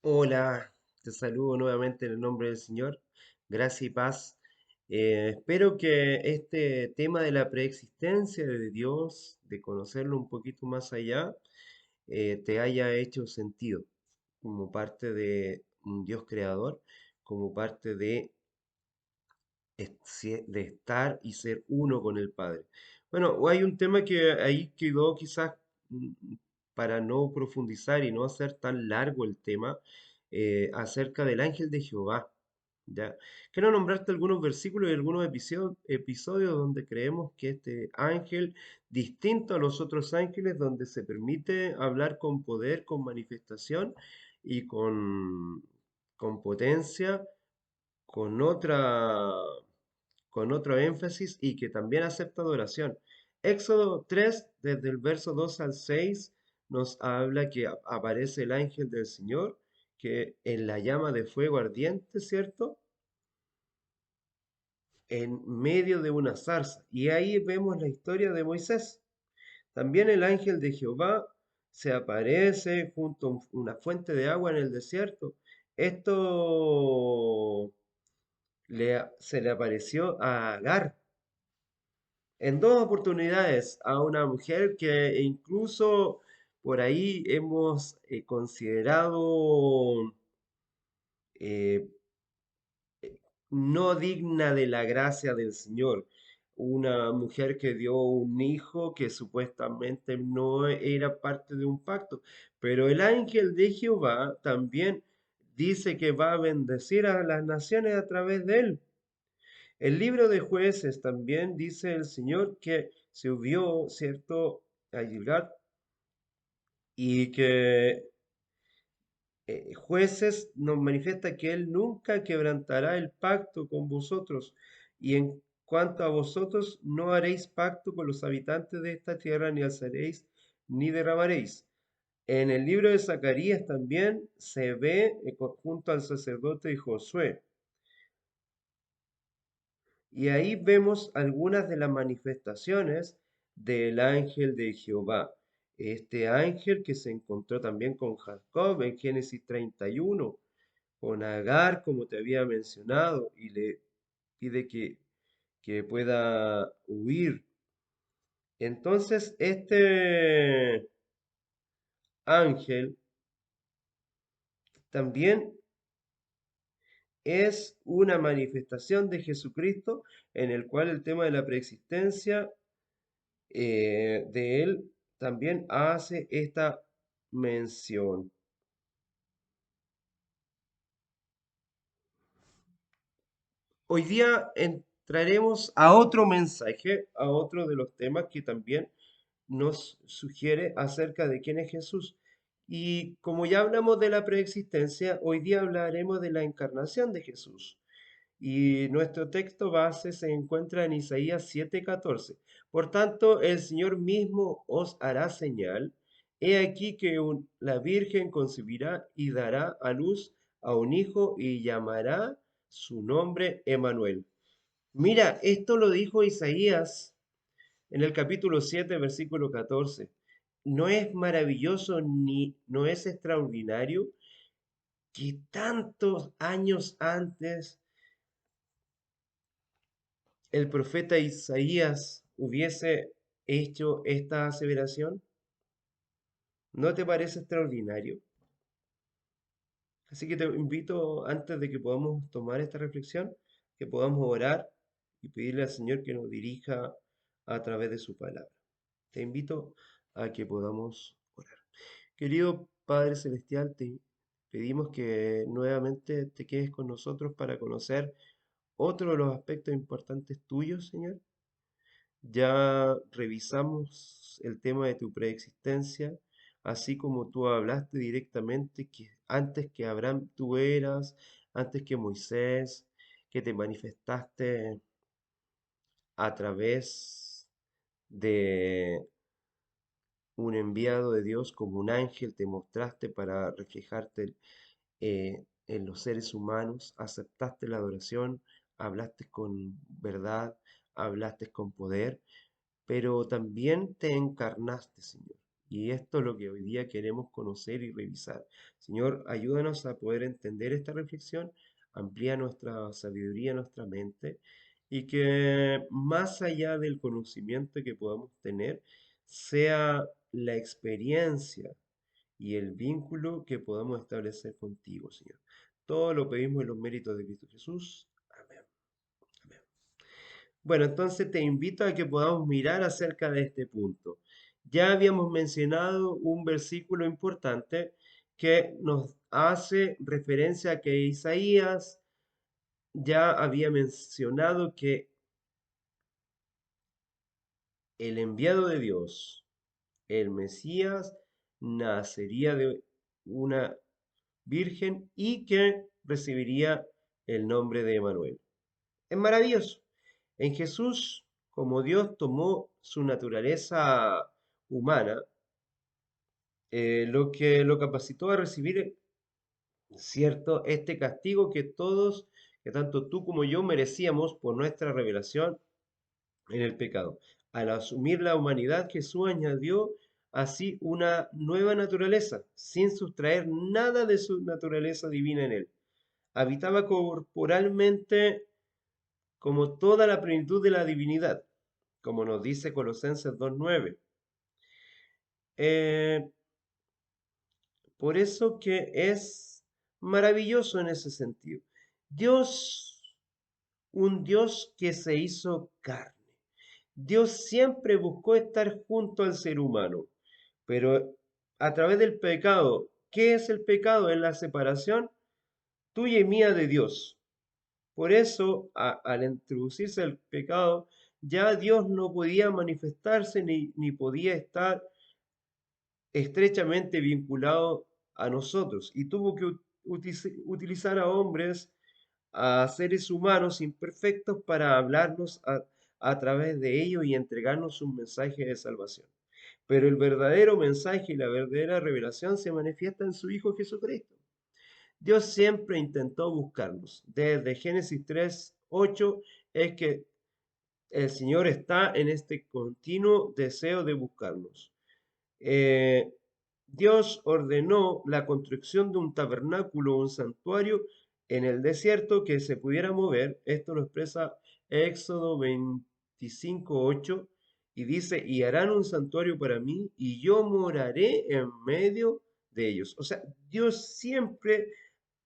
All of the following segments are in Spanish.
Hola, te saludo nuevamente en el nombre del Señor. Gracia y paz. Espero que este tema de la preexistencia de Dios, de conocerlo un poquito más allá, te haya hecho sentido como parte de un Dios creador, como parte de estar y ser uno con el Padre. Bueno, hay un tema que ahí quedó quizás para no profundizar y no hacer tan largo el tema acerca del ángel de Jehová. ¿Ya? Quiero nombrarte algunos versículos y algunos episodios donde creemos que este ángel, distinto a los otros ángeles, donde se permite hablar con poder, con manifestación y con potencia, con con otro énfasis y que también acepta adoración. Éxodo 3, desde el verso 2 al 6, nos habla que aparece el ángel del Señor, que en la llama de fuego ardiente, ¿cierto? En medio de una zarza. Y ahí vemos la historia de Moisés. También el ángel de Jehová se aparece junto a una fuente de agua en el desierto. Esto se le apareció a Agar en dos oportunidades a una mujer que incluso por ahí hemos considerado eh, no digna de la gracia del Señor. Una mujer que dio un hijo que supuestamente no era parte de un pacto, pero el ángel de Jehová también dice que va a bendecir a las naciones a través de él. El libro de Jueces también dice el Señor que se subió, ¿cierto?, a Gilgal y que Jueces nos manifiesta que Él nunca quebrantará el pacto con vosotros y en cuanto a vosotros no haréis pacto con los habitantes de esta tierra ni alzaréis ni derramaréis. En el libro de Zacarías también se ve junto al sacerdote Josué. Y ahí vemos algunas de las manifestaciones del ángel de Jehová. Este ángel que se encontró también con Jacob en Génesis 31, con Agar, como te había mencionado, y le pide que pueda huir. Entonces, este ángel también es una manifestación de Jesucristo en el cual el tema de la preexistencia de él también hace esta mención. Hoy día entraremos a otro mensaje, a otro de los temas que también nos sugiere acerca de quién es Jesús. Y como ya hablamos de la preexistencia, hoy día hablaremos de la encarnación de Jesús. Y nuestro texto base se encuentra en Isaías 7:14. Por tanto, el Señor mismo os hará señal. He aquí que la Virgen concebirá y dará a luz a un hijo y llamará su nombre Emanuel. Mira, esto lo dijo Isaías en el capítulo 7, versículo 14. ¿No es maravilloso ni no es extraordinario que tantos años antes el profeta Isaías hubiese hecho esta aseveración? ¿No te parece extraordinario? Así que te invito, antes de que podamos tomar esta reflexión, que podamos orar y pedirle al Señor que nos dirija a través de su palabra. Te invito a que podamos orar. Querido Padre Celestial, te pedimos que nuevamente te quedes con nosotros para conocer otro de los aspectos importantes tuyos, Señor. Ya revisamos el tema de tu preexistencia, así como tú hablaste directamente que antes que Abraham tú eras, antes que Moisés, que te manifestaste a través de un enviado de Dios como un ángel, te mostraste para reflejarte en los seres humanos, aceptaste la adoración, hablaste con verdad, hablaste con poder, pero también te encarnaste, Señor. Y esto es lo que hoy día queremos conocer y revisar. Señor, ayúdanos a poder entender esta reflexión, amplía nuestra sabiduría, nuestra mente, y que más allá del conocimiento que podamos tener, sea la experiencia y el vínculo que podamos establecer contigo, Señor. Todo lo pedimos en los méritos de Cristo Jesús. Amén. Amén. Bueno, entonces te invito a que podamos mirar acerca de este punto. Ya habíamos mencionado un versículo importante que nos hace referencia a que Isaías ya había mencionado que el enviado de Dios, el Mesías, nacería de una virgen y que recibiría el nombre de Emanuel. Es maravilloso. En Jesús, como Dios tomó su naturaleza humana, lo que lo capacitó a recibir, cierto, este castigo que todos, que tanto tú como yo merecíamos por nuestra revelación en el pecado. Al asumir la humanidad, Jesús añadió así una nueva naturaleza, sin sustraer nada de su naturaleza divina en él. Habitaba corporalmente como toda la plenitud de la divinidad, como nos dice Colosenses 2:9. Eh, por eso que es maravilloso en ese sentido. Dios, un Dios que se hizo carne. Dios siempre buscó estar junto al ser humano, pero a través del pecado, ¿qué es el pecado? Es la separación tuya y mía de Dios. Por eso, al introducirse el pecado, ya Dios no podía manifestarse ni podía estar estrechamente vinculado a nosotros y tuvo que utilizar a hombres, a seres humanos imperfectos para hablarnos a través de ellos y entregarnos un mensaje de salvación. Pero el verdadero mensaje y la verdadera revelación se manifiesta en su Hijo Jesucristo. Dios siempre intentó buscarnos. Desde Génesis 3:8 es que el Señor está en este continuo deseo de buscarnos. Eh, Dios ordenó la construcción de un tabernáculo, un santuario en el desierto que se pudiera mover. Esto lo expresa Éxodo 25:8 y dice, y harán un santuario para mí y yo moraré en medio de ellos. O sea, Dios siempre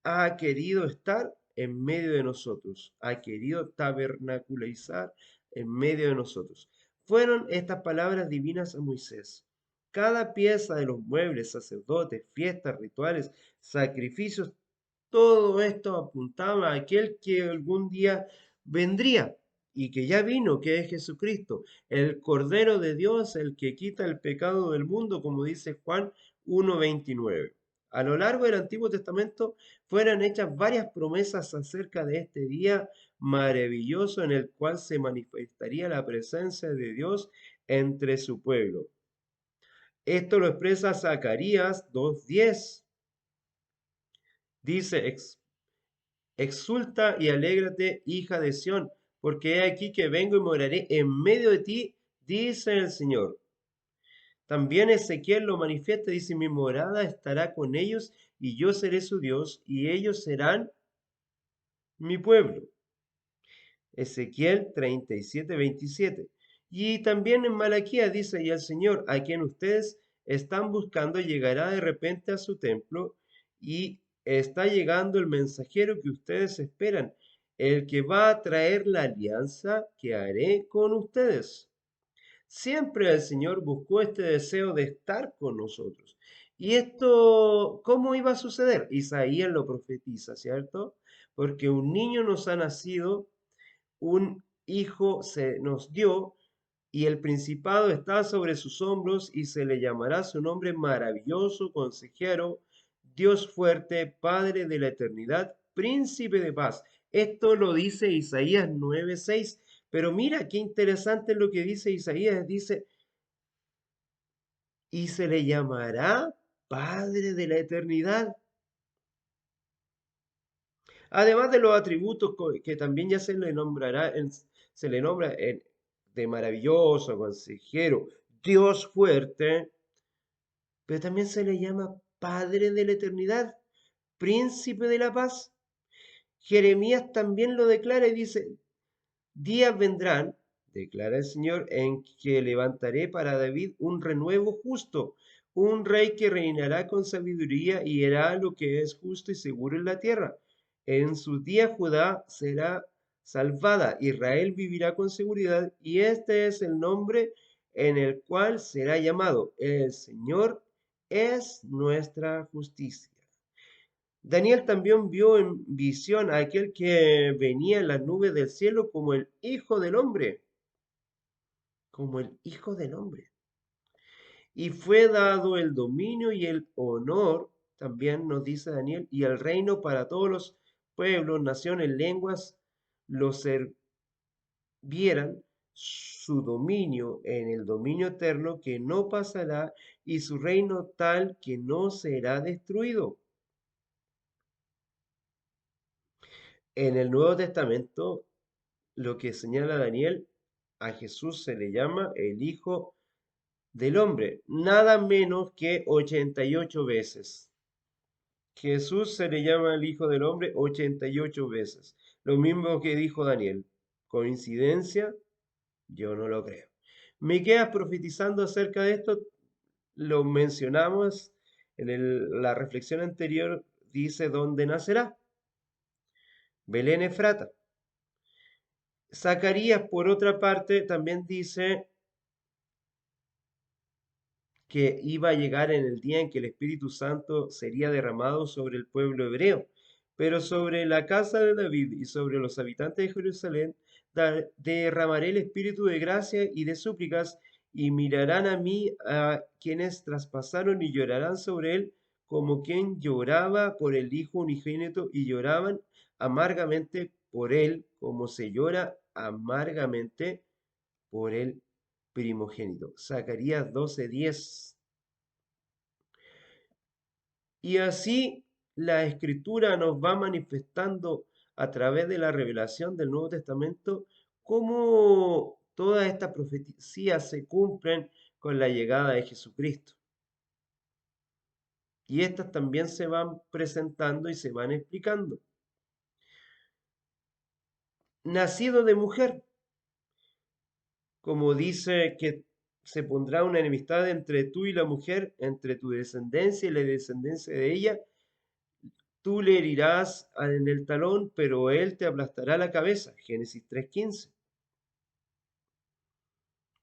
ha querido estar en medio de nosotros, ha querido tabernaculizar en medio de nosotros. Fueron estas palabras divinas a Moisés. Cada pieza de los muebles, sacerdotes, fiestas, rituales, sacrificios, todo esto apuntaba a aquel que algún día vendría y que ya vino, que es Jesucristo, el Cordero de Dios, el que quita el pecado del mundo, como dice Juan 1:29. A lo largo del Antiguo Testamento fueron hechas varias promesas acerca de este día maravilloso en el cual se manifestaría la presencia de Dios entre su pueblo. Esto lo expresa Zacarías 2:10. Dice, exulta y alégrate, hija de Sión, porque he aquí que vengo y moraré en medio de ti, dice el Señor. También Ezequiel lo manifiesta, dice, mi morada estará con ellos y yo seré su Dios y ellos serán mi pueblo. Ezequiel 37:27. Y también en Malaquías dice, y el Señor, a quien ustedes están buscando, llegará de repente a su templo y está llegando el mensajero que ustedes esperan, el que va a traer la alianza que haré con ustedes. Siempre el Señor buscó este deseo de estar con nosotros. ¿Y esto cómo iba a suceder? Isaías lo profetiza, ¿cierto? Porque un niño nos ha nacido, un hijo se nos dio y el principado está sobre sus hombros y se le llamará su nombre maravilloso, consejero, Dios fuerte, Padre de la eternidad, príncipe de paz. Esto lo dice Isaías 9:6. Pero mira qué interesante lo que dice Isaías. Dice, y se le llamará Padre de la eternidad. Además de los atributos que también ya se le nombrará, se le nombra de maravilloso, consejero, Dios fuerte. pero también se le llama Padre de la eternidad, Príncipe de la paz. Jeremías también lo declara y dice, días vendrán, declara el Señor, en que levantaré para David un renuevo justo, un rey que reinará con sabiduría y hará lo que es justo y seguro en la tierra. En sus días Judá será salvada, Israel vivirá con seguridad y este es el nombre en el cual será llamado. El Señor es nuestra justicia. Daniel también vio en visión a aquel que venía en las nubes del cielo como el Hijo del Hombre, como el Hijo del Hombre. Y fue dado el dominio y el honor, también nos dice Daniel, y el reino para todos los pueblos, naciones, lenguas, los servieran su dominio en el dominio eterno que no pasará y su reino tal que no será destruido. En el Nuevo Testamento lo que señala Daniel, a Jesús se le llama el Hijo del Hombre, nada menos que 88 veces. Jesús se le llama el Hijo del Hombre 88 veces. Lo mismo que dijo Daniel. ¿Coincidencia? Yo no lo creo. Miqueas profetizando acerca de esto, lo mencionamos en la reflexión anterior, dice dónde nacerá. Belén Efrata. Zacarías, por otra parte, también dice que iba a llegar en el día en que el Espíritu Santo sería derramado sobre el pueblo hebreo, pero sobre la casa de David y sobre los habitantes de Jerusalén derramaré el Espíritu de gracia y de súplicas, y mirarán a mí a quienes traspasaron y llorarán sobre él como quien lloraba por el Hijo unigénito y lloraban amargamente por él como se llora amargamente por el primogénito. Zacarías 12:10. Y así la escritura nos va manifestando a través de la revelación del Nuevo Testamento cómo todas estas profecías se cumplen con la llegada de Jesucristo. Y estas también se van presentando y se van explicando. Nacido de mujer, como dice que se pondrá una enemistad entre tú y la mujer, entre tu descendencia y la descendencia de ella. Tú le herirás en el talón, pero él te aplastará la cabeza. Génesis 3:15.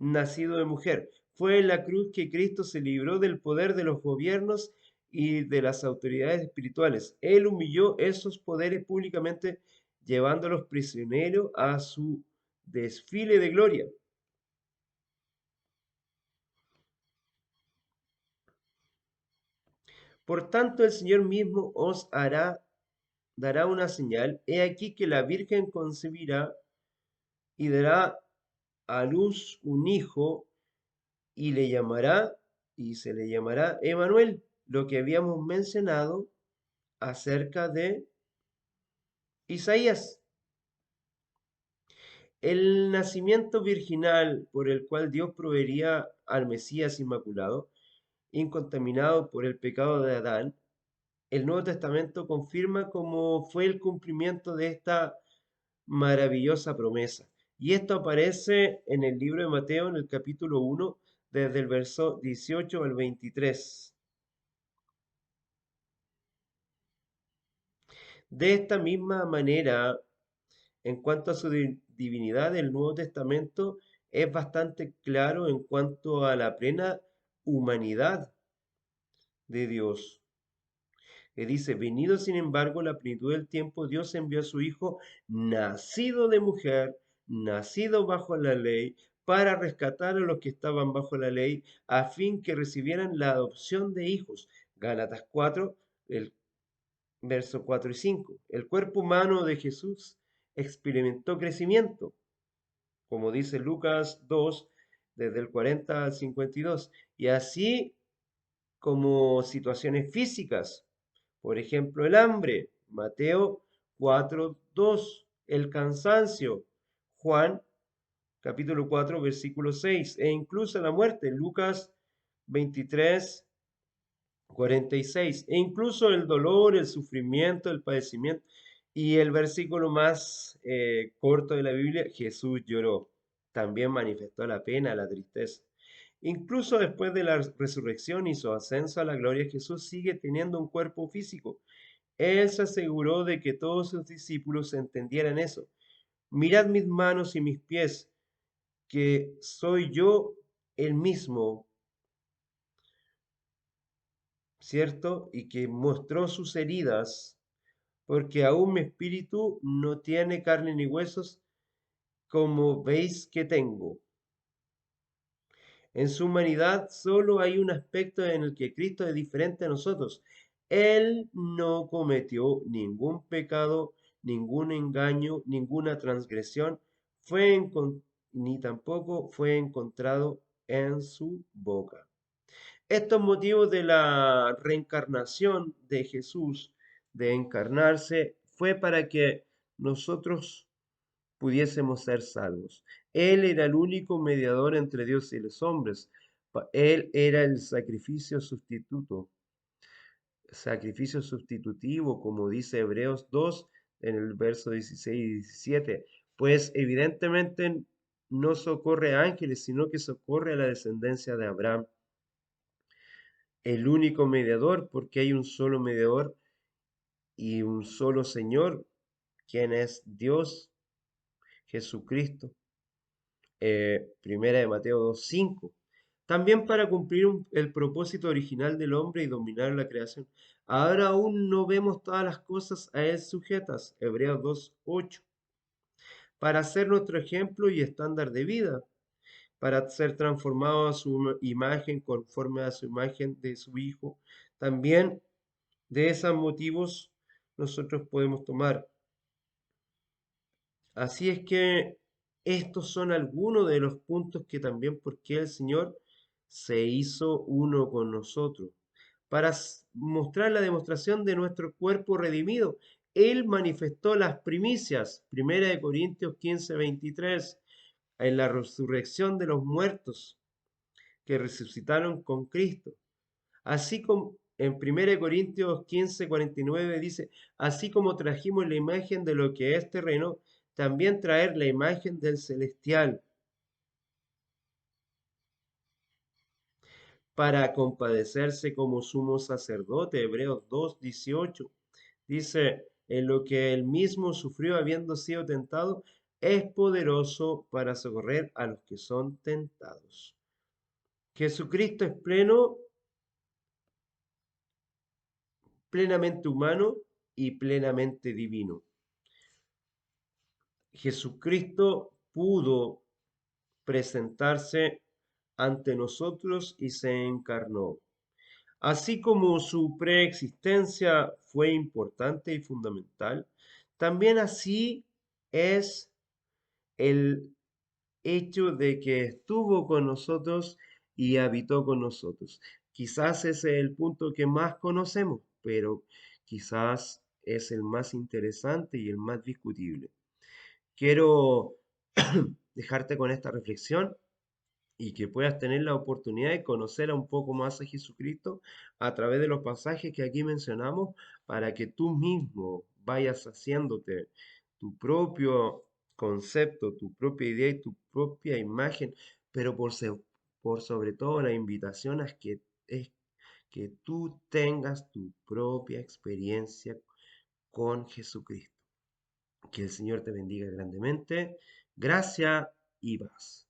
Nacido de mujer. Fue en la cruz que Cristo se libró del poder de los gobiernos y de las autoridades espirituales. Él humilló esos poderes públicamente, llevándolos prisioneros a su desfile de gloria. Por tanto, el Señor mismo os dará una señal. He aquí que la Virgen concebirá y dará a luz un hijo y le llamará, y se le llamará Emanuel, lo que habíamos mencionado acerca de Isaías. El nacimiento virginal por el cual Dios proveería al Mesías inmaculado, incontaminado por el pecado de Adán, el Nuevo Testamento confirma cómo fue el cumplimiento de esta maravillosa promesa. Y esto aparece en el libro de Mateo, en el capítulo 1, desde el verso 18 al 23. De esta misma manera, en cuanto a su divinidad, el Nuevo Testamento es bastante claro en cuanto a la plena humanidad de Dios. Que dice, venido sin embargo la plenitud del tiempo, Dios envió a su Hijo, nacido de mujer, nacido bajo la ley, para rescatar a los que estaban bajo la ley, a fin que recibieran la adopción de hijos. Gálatas 4, el verso 4 y 5. El cuerpo humano de Jesús experimentó crecimiento, como dice Lucas 2, desde el 40 al 52, y así como situaciones físicas, por ejemplo, el hambre, Mateo 4:2, el cansancio, Juan capítulo 4, versículo 6, e incluso la muerte, Lucas 23, 46. E incluso el dolor, el sufrimiento, el padecimiento. Y el versículo más corto de la Biblia, Jesús lloró. También manifestó la pena, la tristeza. Incluso después de la resurrección y su ascenso a la gloria, Jesús sigue teniendo un cuerpo físico. Él se aseguró de que todos sus discípulos entendieran eso. Mirad mis manos y mis pies, que soy yo el mismo, ¿cierto? Y que mostró sus heridas, porque aún mi espíritu no tiene carne ni huesos, como veis que tengo. En su humanidad solo hay un aspecto en el que Cristo es diferente a nosotros. Él no cometió ningún pecado, ningún engaño, ninguna transgresión, ni tampoco fue encontrado en su boca. Estos motivos de la reencarnación de Jesús, de encarnarse, fue para que nosotros pudiésemos ser salvos. Él era el único mediador entre Dios y los hombres. Él era el sacrificio sustitutivo, como dice Hebreos 2 en el verso 16 y 17. Pues evidentemente no socorre a ángeles, sino que socorre a la descendencia de Abraham, el único mediador, porque hay un solo mediador y un solo Señor, quien es Dios, Jesucristo. Primera de Mateo 2:5. También para cumplir el propósito original del hombre y dominar la creación. Ahora aún no vemos todas las cosas a él sujetas. Hebreos 2:8. Para ser nuestro ejemplo y estándar de vida, para ser transformado a su imagen conforme a su imagen de su Hijo. También de esos motivos nosotros podemos tomar. Así es que estos son algunos de los puntos que también porque el Señor se hizo uno con nosotros, para mostrar la demostración de nuestro cuerpo redimido. Él manifestó las primicias, 1 Corintios 15:23, en la resurrección de los muertos que resucitaron con Cristo. Así como en 1 Corintios 15:49 dice, así como trajimos la imagen de lo que es terreno, también traer la imagen del celestial, para compadecerse como sumo sacerdote. Hebreos 2:18 dice, en lo que él mismo sufrió habiendo sido tentado, es poderoso para socorrer a los que son tentados. Jesucristo es plenamente humano y plenamente divino. Jesucristo pudo presentarse ante nosotros y se encarnó. Así como su preexistencia fue importante y fundamental, también así es el hecho de que estuvo con nosotros y habitó con nosotros. Quizás ese es el punto que más conocemos, pero quizás es el más interesante y el más discutible. Quiero dejarte con esta reflexión y que puedas tener la oportunidad de conocer un poco más a Jesucristo a través de los pasajes que aquí mencionamos, para que tú mismo vayas haciéndote tu propio concepto, tu propia idea y tu propia imagen, pero por sobre todo la invitación es que tú tengas tu propia experiencia con Jesucristo. Que el Señor te bendiga grandemente. Gracias y paz.